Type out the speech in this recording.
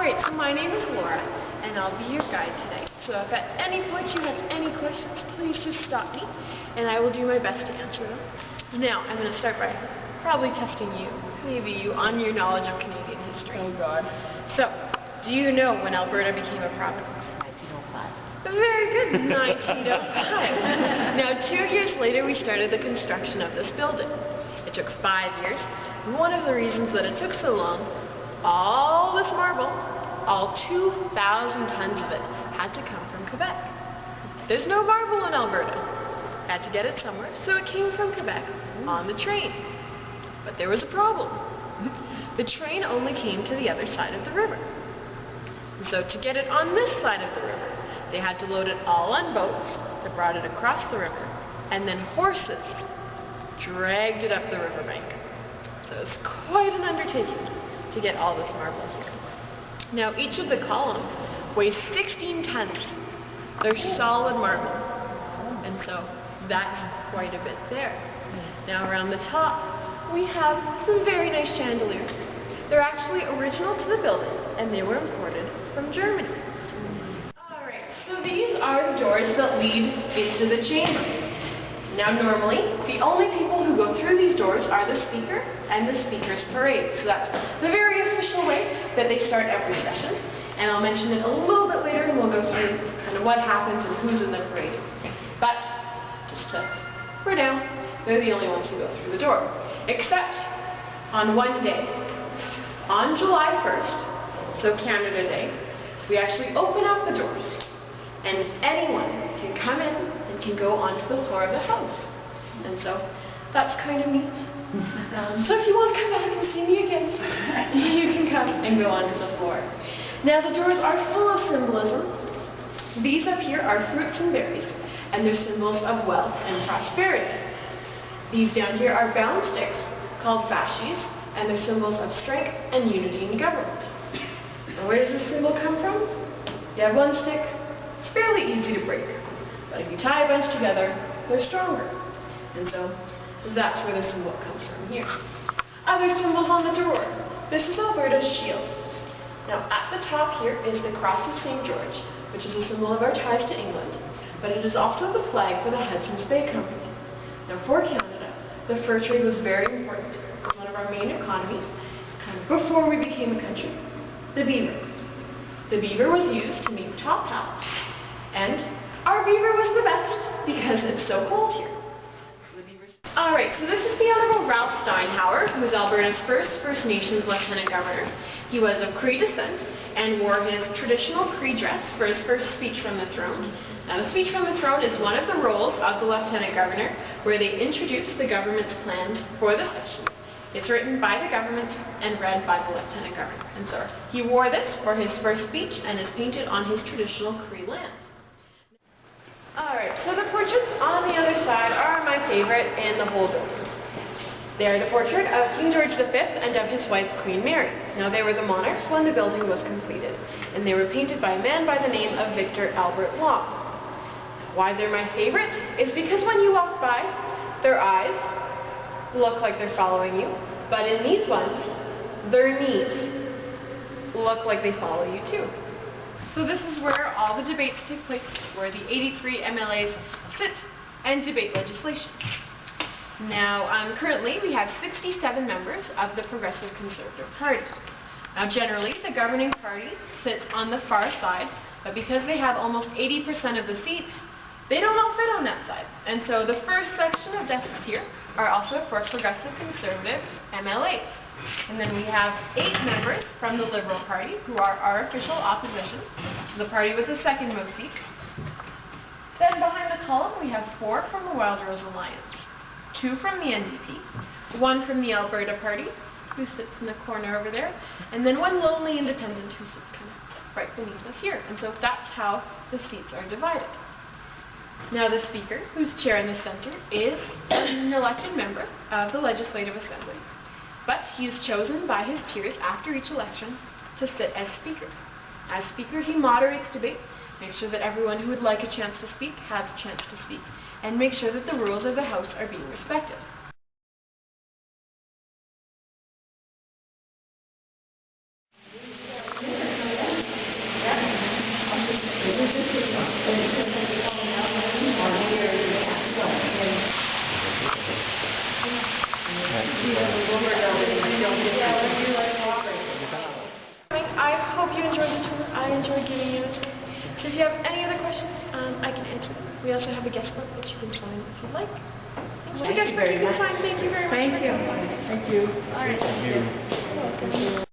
Alright, so my name is Laura, and I'll be your guide today. So if at any point you have any questions, please just stop me, and I will do my best to answer them. Now, I'm going to start by probably testing you, maybe you, on your knowledge of Canadian history. Oh God. So, do you know when Alberta became a province? 1905. Very good, 1905. Now, 2 years later, we started the construction of this building. It took 5 years. One of the reasons that it took so long, all this marble, all 2,000 tons of it, had to come from Quebec. There's no marble in Alberta. Had to get it somewhere, so it came from Quebec on the train. But there was a problem. The train only came to the other side of the river. So to get it on this side of the river, they had to load it all on boats that brought it across the river, and then horses dragged it up the riverbank. So it's quite an undertaking to get all this marble here. Now each of the columns weighs 16 tons. They're solid marble, and so that's quite a bit there. Now around the top, we have some very nice chandeliers. They're actually original to the building, and they were imported from Germany. Alright, so these are the doors that lead into the chamber. Now normally, the only people who go through these doors are the speaker and the speaker's parade. So that's the very official way that they start every session. And I'll mention it a little bit later, and we'll go through kind of what happens and who's in the parade. But, just for now, they're the only ones who go through the door. Except on one day, on July 1st, so Canada Day, we actually open up the doors, and anyone can come in and can go onto the floor of the house. And so that's kind of neat. So if you want to come back and see me again, you can come and go onto the floor. Now the doors are full of symbolism. These up here are fruits and berries, and they're symbols of wealth and prosperity. These down here are bound sticks, called fasces, and they're symbols of strength and unity in government. And where does this symbol come from? You have one stick, it's fairly easy to break. But if you tie a bunch together, they're stronger. And so that's where the symbol comes from here. Other symbols on the door. This is Alberta's shield. Now at the top here is the Cross of St. George, which is a symbol of our ties to England, but it is also the flag for the Hudson's Bay Company. Now for Canada, the fur trade was very important. It was one of our main economies, kind of before we became a country. The beaver. The beaver was used to make top hats, and our beaver was the best because it's so cold here. Alright, so this is the Honorable Ralph Steinhauer, who was Alberta's first First Nations Lieutenant Governor. He was of Cree descent and wore his traditional Cree dress for his first speech from the throne. Now the speech from the throne is one of the roles of the Lieutenant Governor where they introduce the government's plans for the session. It's written by the government and read by the Lieutenant Governor. And so he wore this for his first speech and is painted on his traditional Cree land. Alright, so the portraits on the other side are my favorite in the whole building. They are the portrait of King George V and of his wife Queen Mary. Now they were the monarchs when the building was completed, and they were painted by a man by the name of Victor Albert Long. Why they're my favorite is because when you walk by, their eyes look like they're following you, but in these ones, their knees look like they follow you too. So this is where all the debates take place, where the 83 MLAs sit and debate legislation. Now, currently we have 67 members of the Progressive Conservative Party. Now generally, the governing party sits on the far side, but because they have almost 80% of the seats, they don't all fit on that side. And so the first section of desks here are also for Progressive Conservative MLAs. And then we have 8 members from the Liberal Party, who are our official opposition, to the party with the second most seats. Then behind the column, we have 4 from the Wild Rose Alliance, 2 from the NDP, 1 from the Alberta Party, who sits in the corner over there, and then 1 lonely independent who sits kind of right beneath us here. And so that's how the seats are divided. Now the Speaker, whose chair in the center, is an elected member of the Legislative Assembly. But he is chosen by his peers after each election to sit as Speaker. As Speaker, he moderates debate, makes sure that everyone who would like a chance to speak has a chance to speak, and makes sure that the rules of the House are being respected. I hope you enjoyed the tour. I enjoyed giving you the tour. So if you have any other questions, I can answer them. We also have a guest book which you can sign if you'd like. The guest book you can sign. Thank you very much. Thank you. Thank you. All right. Thank you. You're welcome.